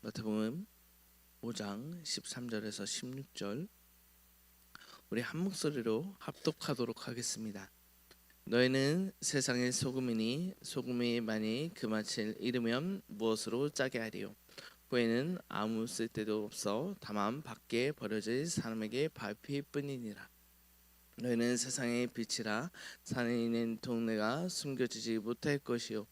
마태복음 5장 13절에서 16절 우리 한 목소리로 합독하도록 하겠습니다. 너희는 세상의 소금이니 소금이 만일 그 맛을 잃으면 무엇으로 짜게 하리요? 후에는 아무 쓸데도 없어 다만 밖에 버려질 사람에게 밟힐 뿐이니라. 너희는 세상의 빛이라 산에 있는 동네가 숨겨지지 못할 것이요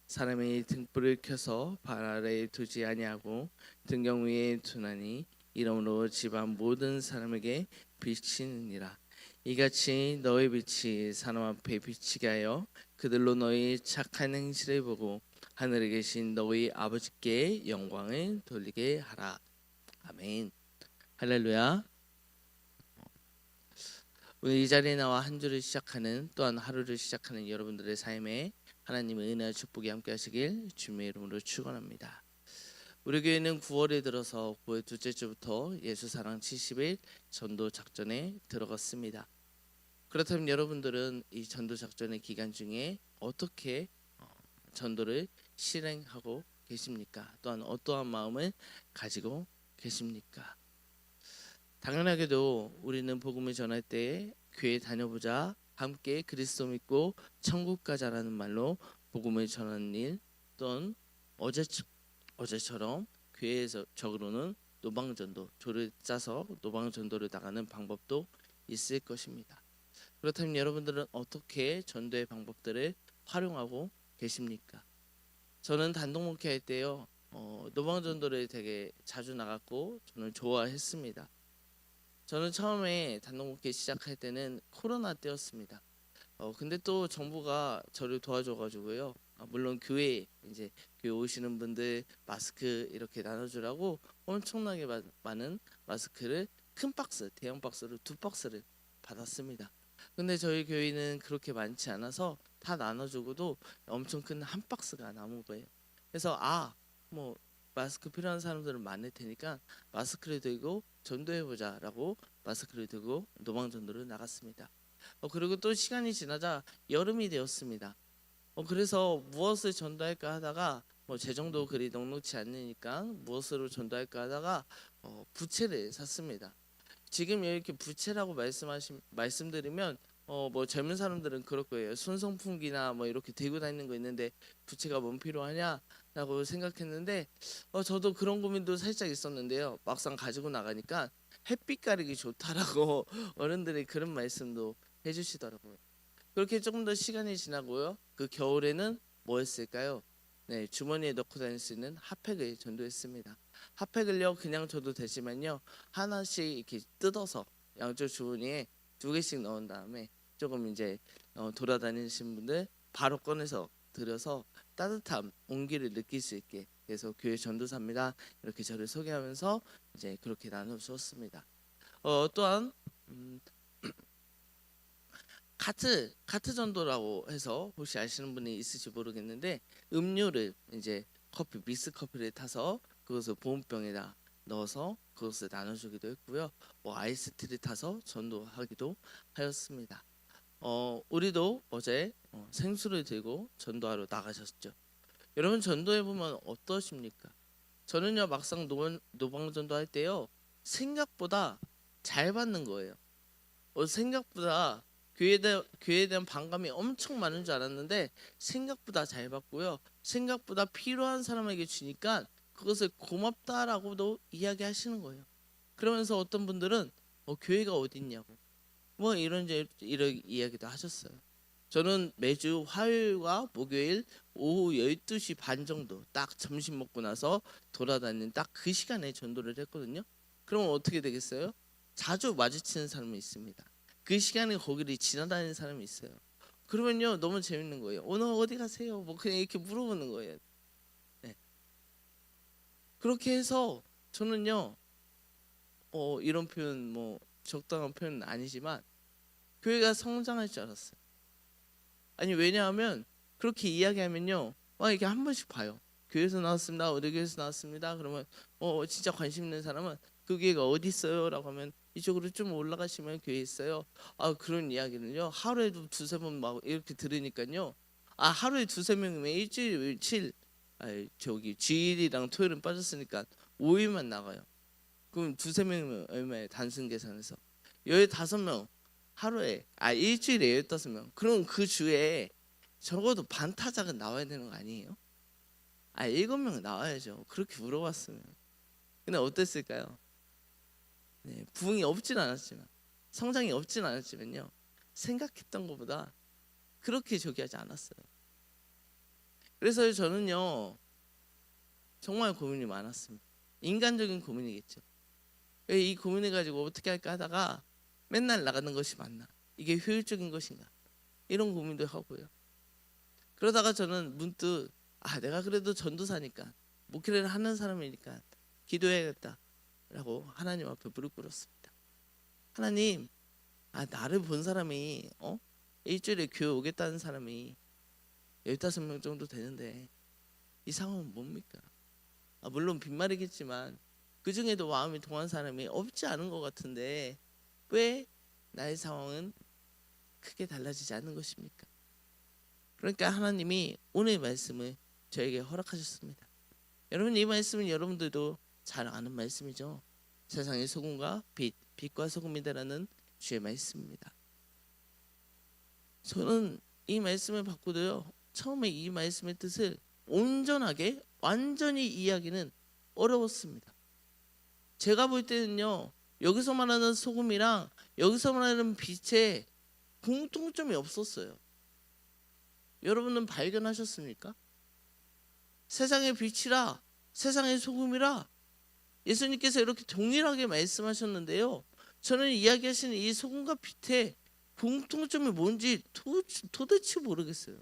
사람이 등불을 켜서 발 아래에 두지 아니하고 등경 위에 두나니 이러므로 집안 모든 사람에게 비치느니라. 이같이 너희 빛이 사람 앞에 비치게 하여 그들로 너희 착한 행실을 보고 하늘에 계신 너희 아버지께 영광을 돌리게 하라. 아멘. 할렐루야. 오늘 이 자리에 나와 한 주를 시작하는 또한 하루를 시작하는 여러분들의 삶에 하나님의 은혜와 축복이 함께 하시길 주님의 이름으로 축원합니다. 우리 교회는 9월에 들어서 9월 둘째 주부터 예수사랑 70일 전도 작전에 들어갔습니다. 그렇다면 여러분들은 이 전도 작전의 기간 중에 어떻게 전도를 실행하고 계십니까? 또한 어떠한 마음을 가지고 계십니까? 당연하게도 우리는 복음을 전할 때 교회 다녀보자, 함께 그리스도 믿고 천국 가자라는 말로 복음을 전하는 일, 또는 어제처럼 교회에서 적으로는 노방전도, 조를 짜서 노방전도를 나가는 방법도 있을 것입니다. 그렇다면 여러분들은 어떻게 전도의 방법들을 활용하고 계십니까? 저는 단독 목회할 때요, 노방전도를 되게 자주 나갔고 저는 좋아했습니다. 저는 처음에 단독 목회 시작할 때는 코로나 때였습니다. 근데 또 정부가 저를 도와줘가지고요. 물론 교회 오시는 분들 마스크 이렇게 나눠주라고 엄청나게 많은 마스크를 큰 박스, 대형 박스로 2박스를 받았습니다. 근데 저희 교회는 그렇게 많지 않아서 다 나눠주고도 엄청 큰 한 박스가 남은 거예요. 그래서 뭐 마스크 필요한 사람들은 많을 테니까 마스크를 들고 전도해보자라고 마스크를 들고 노방전도를 나갔습니다. 그리고 또 시간이 지나자 여름이 되었습니다. 그래서 무엇을 전도할까 하다가 재정도 그리 넉넉치 않으니까 무엇으로 전도할까 하다가 부채를 샀습니다. 지금 이렇게 부채라고 말씀드리면 젊은 사람들은 그럴 거예요. 손선풍기나 이렇게 들고 다니는 거 있는데 부채가 뭔 필요하냐라고 생각했는데 저도 그런 고민도 살짝 있었는데요. 막상 가지고 나가니까 햇빛 가리기 좋다라고 어른들이 그런 말씀도 해주시더라고요. 그렇게 조금 더 시간이 지나고요. 그 겨울에는 뭐 했을까요? 네, 주머니에 넣고 다닐 수 있는 핫팩을 전도했습니다. 핫팩을요 그냥 줘도 되지만요 하나씩 이렇게 뜯어서 양쪽 주머니에 2개씩 넣은 다음에 조금 돌아다니신 분들 바로 꺼내서 드려서 따뜻함, 온기를 느낄 수 있게, 그래서 교회 전도사입니다 이렇게 저를 소개하면서 그렇게 나눠 주었습니다. 또한 카트 전도라고 해서 혹시 아시는 분이 있을지 모르겠는데, 음료를 커피, 믹스 커피를 타서 그것을 보온병에다 넣어서 그것을 나눠주기도 했고요. 아이스티를 타서 전도하기도 하였습니다. 우리도 어제 생수를 들고 전도하러 나가셨죠. 여러분 전도해 보면 어떠십니까? 저는요 막상 노방전도 할 때요 생각보다 잘 받는 거예요. 생각보다 교회에 대한 반감이 엄청 많은 줄 알았는데 생각보다 잘 받고요. 생각보다 필요한 사람에게 주니까 그것을 고맙다라고도 이야기하시는 거예요. 그러면서 어떤 분들은 교회가 어딨냐고 이런 이야기도 하셨어요. 저는 매주 화요일과 목요일 오후 12시 반 정도 딱 점심 먹고 나서 돌아다니는 딱 그 시간에 전도를 했거든요. 그러면 어떻게 되겠어요? 자주 마주치는 사람이 있습니다. 그 시간에 거기를 지나다니는 사람이 있어요. 그러면요 너무 재밌는 거예요. 오늘 어디 가세요? 그냥 이렇게 물어보는 거예요. 네. 그렇게 해서 저는요 이런 표현 적당한 표현은 아니지만 교회가 성장할 줄 알았어요. 아니 왜냐하면 그렇게 이야기하면요 이렇게 한 번씩 봐요. 교회에서 나왔습니다. 어디 교회에서 나왔습니다. 그러면 진짜 관심 있는 사람은 그 교회가 어디 있어요? 라고 하면 이쪽으로 좀 올라가시면 교회 있어요. 그런 이야기는요 하루에도 2-3번 막 이렇게 들으니까요 하루에 2-3명이면 일주일 며칠 저기 주일이랑 토요일은 빠졌으니까 5일만 나가요. 그럼 두세 명이면 얼마예요? 단순 계산해서 15명 하루에 일주일에 15명. 그럼 그 주에 적어도 반 타작은 나와야 되는 거 아니에요? 7명 나와야죠. 그렇게 물어봤으면. 근데 어땠을까요? 네, 부흥이 없진 않았지만, 성장이 없진 않았지만요, 생각했던 것보다 그렇게 저기 하지 않았어요. 그래서 저는요 정말 고민이 많았습니다. 인간적인 고민이겠죠. 이 고민해 가지고 어떻게 할까 하다가 맨날 나가는 것이 맞나, 이게 효율적인 것인가, 이런 고민도 하고요. 그러다가 저는 문득 내가 그래도 전도사니까, 목회를 하는 사람이니까 기도해야겠다 라고 하나님 앞에 무릎 꿇었습니다. 하나님, 나를 본 사람이 일주일에 교회 오겠다는 사람이 15명 정도 되는데 이 상황은 뭡니까? 물론 빈말이겠지만 그 중에도 마음이 동한 사람이 없지 않은 것 같은데 왜 나의 상황은 크게 달라지지 않는 것입니까? 그러니까 하나님이 오늘 말씀을 저에게 허락하셨습니다. 여러분, 이 말씀은 여러분들도 잘 아는 말씀이죠. 세상의 소금과 빛과 소금이다라는 주의 말씀입니다. 저는 이 말씀을 받고도요, 처음에 이 말씀의 뜻을 온전하게 완전히 이해하기는 어려웠습니다. 제가 볼 때는요, 여기서 말하는 소금이랑 여기서 말하는 빛에 공통점이 없었어요. 여러분은 발견하셨습니까? 세상의 빛이라, 세상의 소금이라 예수님께서 이렇게 동일하게 말씀하셨는데요, 저는 이야기하시는 이 소금과 빛의 공통점이 뭔지 도대체 모르겠어요.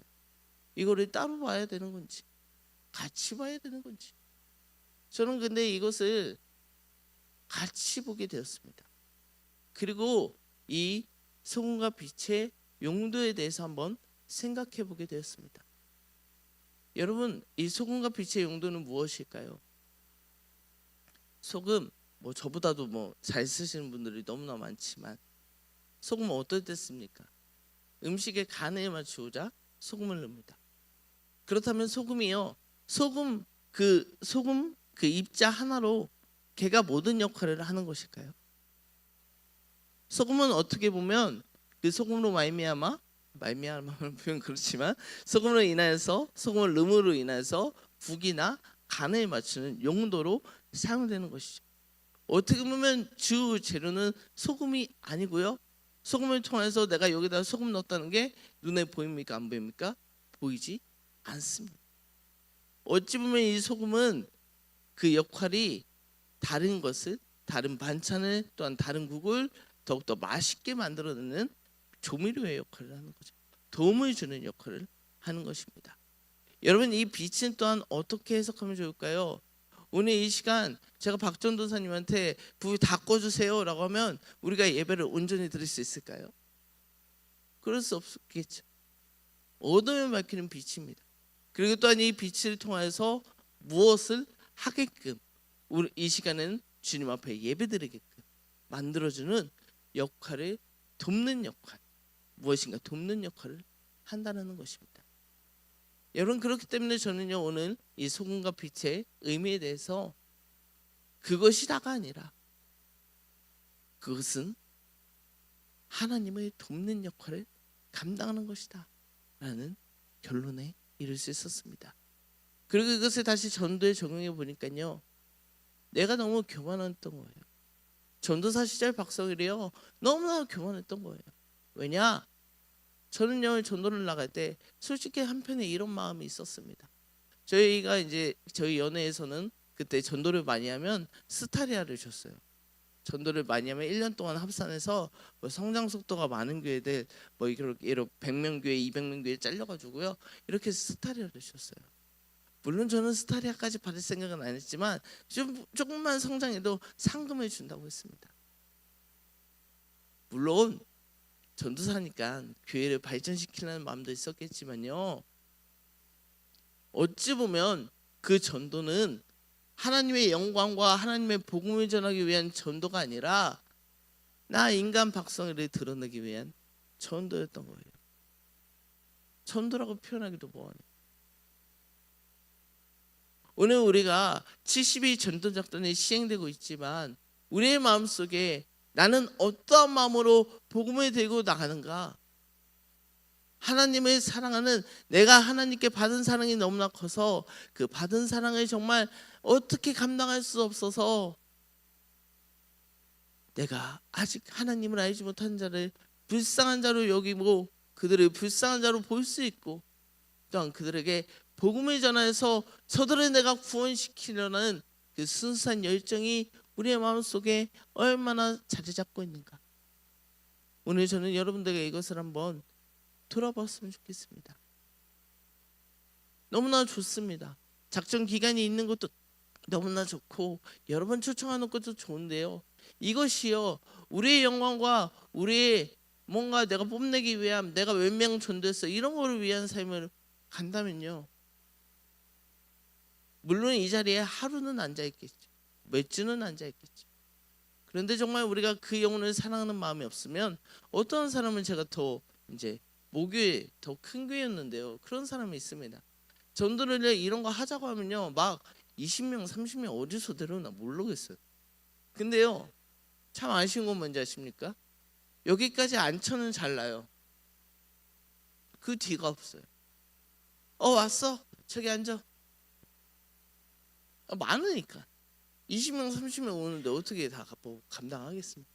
이거를 따로 봐야 되는 건지 같이 봐야 되는 건지. 저는 근데 이것을 같이 보게 되었습니다. 그리고 이 소금과 빛의 용도에 대해서 한번 생각해 보게 되었습니다. 여러분, 이 소금과 빛의 용도는 무엇일까요? 소금, 저보다도 잘 쓰시는 분들이 너무나 많지만 소금은 어떨 때 씁니까? 음식의 간에 맞추고자 소금을 넣습니다. 그렇다면 소금이요, 소금 그 입자 하나로 걔가 모든 역할을 하는 것일까요? 소금은 어떻게 보면 그 소금으로 말미암아는 표현 그렇지만 소금으로 인하여서, 소금을 넣음으로 인해서 국이나 간을 맞추는 용도로 사용되는 것이죠. 어떻게 보면 주 재료는 소금이 아니고요, 소금을 통해서 내가 여기다 소금 넣었다는 게 눈에 보입니까? 안 보입니까? 보이지 않습니다. 어찌 보면 이 소금은 그 역할이 다른 것을, 다른 반찬을, 또한 다른 국을 더욱더 맛있게 만들어내는 조미료의 역할을 하는 거죠. 도움을 주는 역할을 하는 것입니다. 여러분, 이 빛은 또한 어떻게 해석하면 좋을까요? 오늘 이 시간 제가 박전도사님한테 불 다 꺼주세요 라고 하면 우리가 예배를 온전히 드릴 수 있을까요? 그럴 수 없겠죠. 어둠을 밝히는 빛입니다. 그리고 또한 이 빛을 통해서 무엇을 하게끔, 우리 이 시간은 주님 앞에 예배드리게끔 만들어주는 역할을, 돕는 역할, 무엇인가 돕는 역할을 한다는 것입니다. 여러분, 그렇기 때문에 저는요, 오늘 이 소금과 빛의 의미에 대해서 그것이 다가 아니라 그것은 하나님의 돕는 역할을 감당하는 것이다 라는 결론에 이를 수 있었습니다. 그리고 이것을 다시 전도에 적용해 보니까요, 내가 너무 교만했던 거예요. 전도사 시절 박성일이요, 너무나 교만했던 거예요. 왜냐? 저는요, 전도를 나갈 때 솔직히 한편에 이런 마음이 있었습니다. 저희가 이제 저희 연회에서는 그때 전도를 많이 하면 스타리아를 줬어요. 전도를 많이 하면 1년 동안 합산해서 성장 속도가 많은 교회들 이렇게 100명 교회, 200명 교회 잘려가지고요, 이렇게 스타리아를 줬어요. 물론 저는 스타리아까지 받을 생각은 안 했지만 조금만 성장해도 상금을 준다고 했습니다. 물론 전도사니까 교회를 발전시키려는 마음도 있었겠지만요, 어찌 보면 그 전도는 하나님의 영광과 하나님의 복음을 전하기 위한 전도가 아니라 나 인간 박성일을 드러내기 위한 전도였던 거예요. 전도라고 표현하기도 뭐하네. 오늘 우리가 70일 전도작전이 시행되고 있지만 우리의 마음속에 나는 어떠한 마음으로 복음을 들고 나가는가? 하나님을 사랑하는 내가 하나님께 받은 사랑이 너무나 커서 그 받은 사랑을 정말 어떻게 감당할 수 없어서 내가 아직 하나님을 알지 못한 자를 불쌍한 자로 여기고 그들을 불쌍한 자로 볼 수 있고 또한 그들에게 복음을 전해서 저들을 내가 구원시키려는 그 순수한 열정이 우리의 마음속에 얼마나 자리 잡고 있는가. 오늘 저는 여러분들에게 이것을 한번 돌아봤으면 좋겠습니다. 너무나 좋습니다. 작전 기간이 있는 것도 너무나 좋고 여러 번 초청하는 것도 좋은데요, 이것이요 우리의 영광과 우리의 뭔가 내가 뽐내기 위함, 내가 몇 명 전도했어 이런 거를 위한 삶을 간다면요, 물론 이 자리에 하루는 앉아있겠죠, 몇 주는 앉아있겠죠. 그런데 정말 우리가 그 영혼을 사랑하는 마음이 없으면 어떤 사람은 제가 더 이제 모교에 더 큰 교회였는데요, 그런 사람이 있습니다. 전도를 이런 거 하자고 하면요 막 20명 30명 어디서 데려오나 모르겠어요. 근데요 참 아쉬운 건 뭔지 아십니까? 여기까지 안쳐는 잘 나요. 그 뒤가 없어요. 왔어 저기 앉아. 많으니까 20명 30명 오는데 어떻게 다 감당하겠습니까?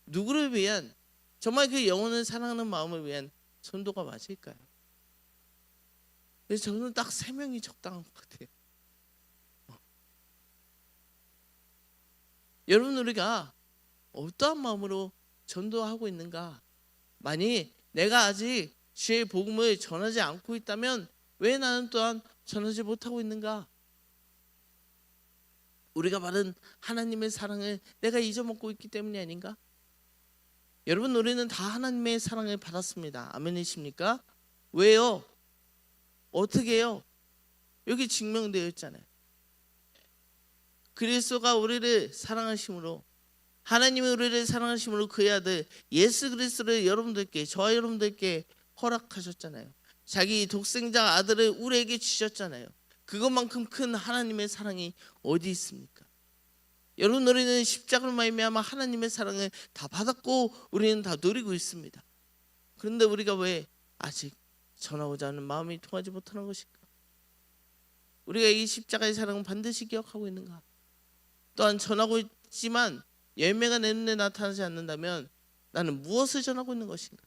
누구를 위한, 정말 그 영혼을 사랑하는 마음을 위한 전도가 맞을까요? 그래서 저는 딱 3명이 적당한 것 같아요. 여러분 우리가 어떠한 마음으로 전도하고 있는가? 만약 내가 아직 주의 복음을 전하지 않고 있다면 왜 나는 또한 전하지 못하고 있는가? 우리가 받은 하나님의 사랑을 내가 잊어먹고 있기 때문이 아닌가? 여러분 우리는 다 하나님의 사랑을 받았습니다. 아멘이십니까? 왜요? 어떻게 해요? 여기 증명되어 있잖아요. 그리스도가 우리를 사랑하심으로, 하나님이 우리를 사랑하심으로 그의 아들 예수 그리스도를 여러분들께, 저와 여러분들께 허락하셨잖아요. 자기 독생자 아들을 우리에게 주셨잖아요. 그것만큼 큰 하나님의 사랑이 어디 있습니까? 여러분 우리는 십자가로 말미암아 하나님의 사랑을 다 받았고 우리는 다 누리고 있습니다. 그런데 우리가 왜 아직 전하고자 하는 마음이 통하지 못하는 것일까? 우리가 이 십자가의 사랑은 반드시 기억하고 있는가? 또한 전하고 있지만 열매가 내 눈에 나타나지 않는다면 나는 무엇을 전하고 있는 것인가?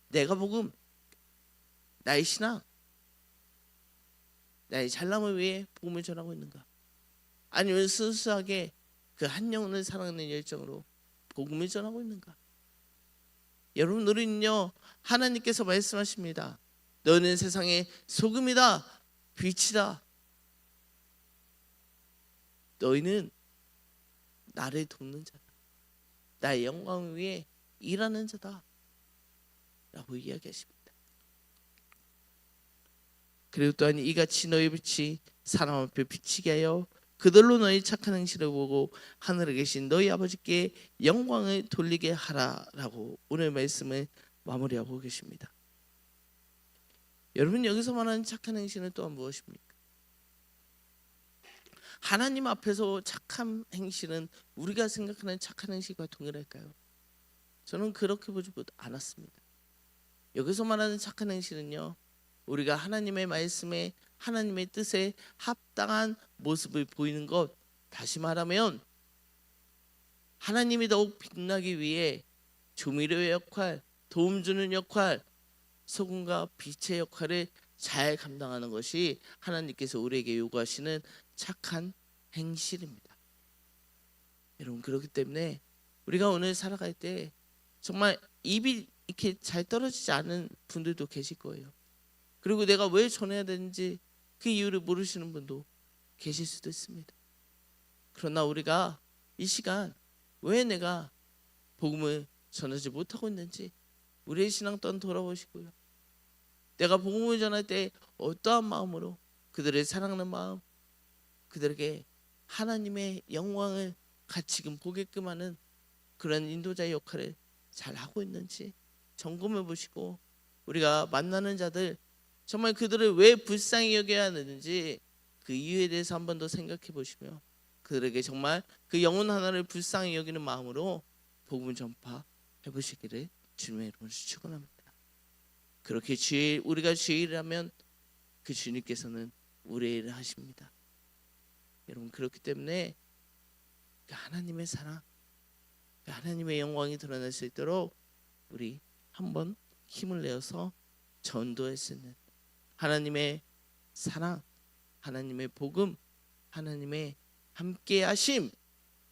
내가 복음, 나의 신앙, 나의 잘남을 위해 복음을 전하고 있는가? 아니면 순수하게 그 한 영혼을 사랑하는 열정으로 복음을 전하고 있는가? 여러분 우리는요 하나님께서 말씀하십니다. 너는 세상의 소금이다, 빛이다. 너희는 나를 돕는 자다, 나의 영광을 위해 일하는 자다 라고 이야기하십니다. 그리고 또한 이같이 너희 빛이 사람 앞에 비치게 하여 그들로 너희 착한 행실을 보고 하늘에 계신 너희 아버지께 영광을 돌리게 하라라고 오늘 말씀을 마무리하고 계십니다. 여러분 여기서 말하는 착한 행실은 또한 무엇입니까? 하나님 앞에서 착한 행실은 우리가 생각하는 착한 행실과 동일할까요? 저는 그렇게 보지 않았습니다. 여기서 말하는 착한 행실은요, 우리가 하나님의 말씀에 하나님의 뜻에 합당한 모습을 보이는 것, 다시 말하면 하나님이 더욱 빛나기 위해 조미료의 역할, 도움 주는 역할, 소금과 빛의 역할을 잘 감당하는 것이 하나님께서 우리에게 요구하시는 착한 행실입니다. 여러분 그렇기 때문에 우리가 오늘 살아갈 때 정말 입이 이렇게 잘 떨어지지 않은 분들도 계실 거예요. 그리고 내가 왜 전해야 되는지 그 이유를 모르시는 분도 계실 수도 있습니다. 그러나 우리가 이 시간 왜 내가 복음을 전하지 못하고 있는지 우리의 신앙 또한 돌아보시고요. 내가 복음을 전할 때 어떠한 마음으로 그들을 사랑하는 마음, 그들에게 하나님의 영광을 가치금 보게끔 하는 그런 인도자의 역할을 잘 하고 있는지 점검해 보시고 우리가 만나는 자들 정말 그들을 왜 불쌍히 여겨야 하는지 그 이유에 대해서 한 번 더 생각해 보시며 그들에게 정말 그 영혼 하나를 불쌍히 여기는 마음으로 복음을 전파해 보시기를 주님의 이름으로 축원합니다. 그렇게 우리가 주의 일을 하면 그 주님께서는 우리의 일을 하십니다. 여러분, 그렇기 때문에 그 하나님의 사랑, 그 하나님의 영광이 드러날 수 있도록 우리 한번 힘을 내어서 전도할 수 있는 하나님의 사랑, 하나님의 복음, 하나님의 함께하심,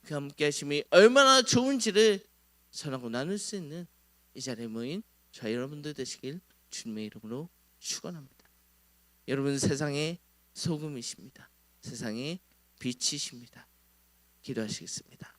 그 함께하심이 얼마나 좋은지를 전하고 나눌 수 있는 이 자리에 모인 저희 여러분들 되시길 주님의 이름으로 축원합니다. 여러분, 세상의 소금이십니다. 세상의 빛이십니다. 기도하시겠습니다.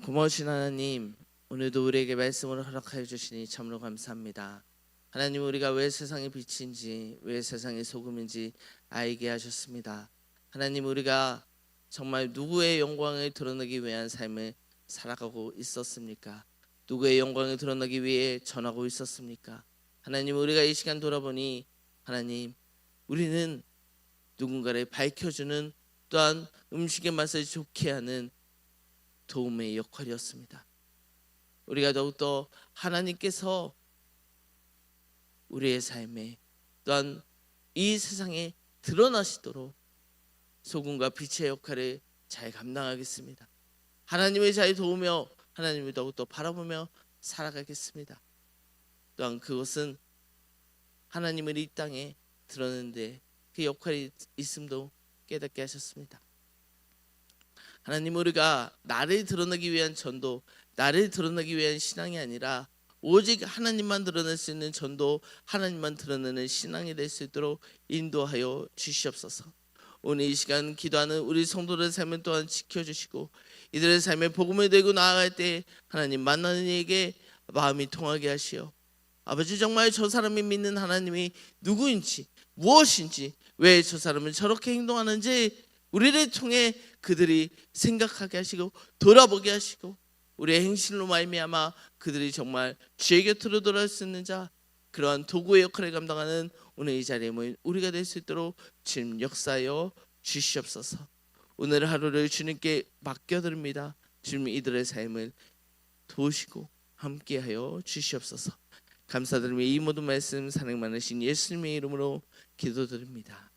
고마우신 하나님, 오늘도 우리에게 말씀을 허락하여 주시니 참으로 감사합니다. 하나님, 우리가 왜 세상의 빛인지, 왜 세상의 소금인지 알게 하셨습니다. 하나님, 우리가 정말 누구의 영광을 드러내기 위한 삶을 살아가고 있었습니까? 누구의 영광을 드러내기 위해 전하고 있었습니까? 하나님, 우리가 이 시간 돌아보니 하나님, 우리는 누군가를 밝혀주는, 또한 음식의 맛을 좋게 하는 도움의 역할이었습니다. 우리가 더욱더 하나님께서 우리의 삶에, 또한 이 세상에 드러나시도록 소금과 빛의 역할을 잘 감당하겠습니다. 하나님을 잘 도우며 하나님을 더욱더 바라보며 살아가겠습니다. 또한 그것은 하나님을 이 땅에 드러내는데 그 역할이 있음도 깨닫게 하셨습니다. 하나님, 우리가 나를 드러내기 위한 전도, 나를 드러내기 위한 신앙이 아니라 오직 하나님만 드러낼 수 있는 전도, 하나님만 드러내는 신앙이 될 수 있도록 인도하여 주시옵소서. 오늘 이 시간 기도하는 우리 성도들의 삶을 또한 지켜주시고 이들의 삶에 복음을 들고 나아갈 때 하나님 만나는 이에게 마음이 통하게 하시어 아버지, 정말 저 사람이 믿는 하나님이 누구인지, 무엇인지, 왜 저 사람은 저렇게 행동하는지 우리를 통해 그들이 생각하게 하시고 돌아보게 하시고 우리의 행실로 말미암아 그들이 정말 주의 곁으로 돌아올 수 있는 자, 그러한 도구의 역할을 감당하는 오늘 이 자리에 모인 우리가 될 수 있도록 주님 역사하여 주시옵소서. 오늘 하루를 주님께 맡겨드립니다. 주님, 이들의 삶을 도우시고 함께하여 주시옵소서. 감사드리며 이 모든 말씀 사랑 많으신 예수님의 이름으로 기도드립니다.